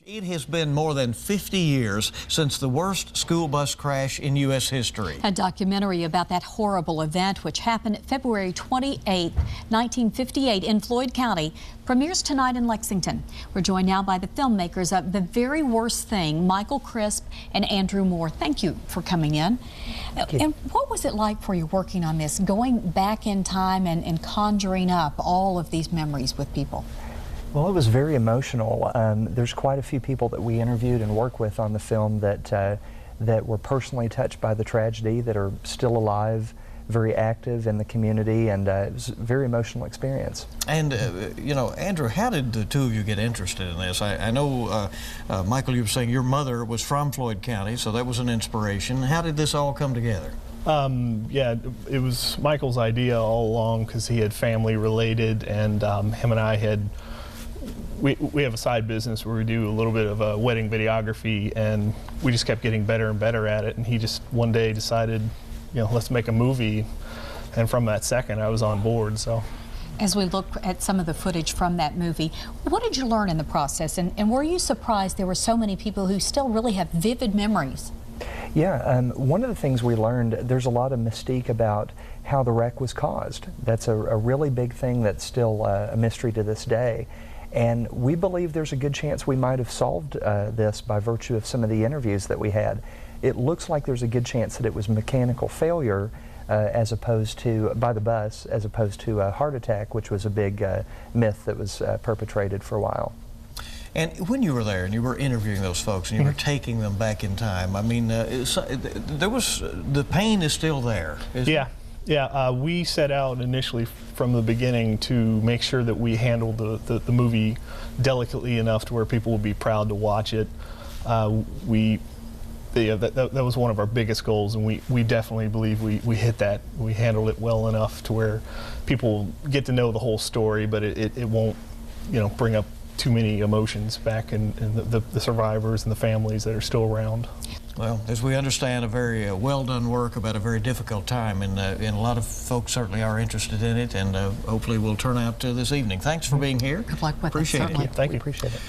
It has been more than 50 years since the worst school bus crash in U.S. history. A documentary about that horrible event, which happened February 28, 1958 in Floyd County, premieres tonight in Lexington. We're joined now by the filmmakers of The Very Worst Thing, Michael Crisp and Andrew Moore. Thank you for coming in. And what was it like for you working on this, going back in time and conjuring up all of these memories with people? Well, it was very emotional. There's quite a few people that we interviewed and worked with on the film that were personally touched by the tragedy, that are still alive, very active in the community, and it was a very emotional experience. And, you know, Andrew, how did the two of you get interested in this? I know, Michael, you were saying your mother was from Floyd County, so that was an inspiration. How did this all come together? Yeah, it was Michael's idea all along because he had family related, and him and I had we have a side business where we do a little bit of wedding videography, and we just kept getting better and better at it. And he just one day decided, you know, let's make a movie. And from that second, I was on board. So, as we look at some of the footage from that movie, what did you learn in the process? And were you surprised there were so many people who still really have vivid memories? Yeah, one of the things we learned, there's a lot of mystique about how the wreck was caused. That's a really big thing that's still a mystery to this day. And we believe there's a good chance we might have solved this by virtue of some of the interviews that we had. It looks like there's a good chance that it was mechanical failure as opposed to, by the bus, as opposed to a heart attack, which was a big myth that was perpetrated for a while. And when you were there and you were interviewing those folks and you were taking them back in time, I mean, there was, the pain is still there. Yeah, we set out initially from the beginning to make sure that we handled the movie delicately enough to where people would be proud to watch it. That was one of our biggest goals, and we definitely believe we hit that. We handled it well enough to where people get to know the whole story, but it won't, you know, bring up too many emotions back in the survivors and the families that are still around. Well, as we understand, a very well-done work about a very difficult time, and a lot of folks certainly are interested in it, and hopefully will turn out this evening. Thanks for being here. Good luck with it. Appreciate it. Thank you. Appreciate it.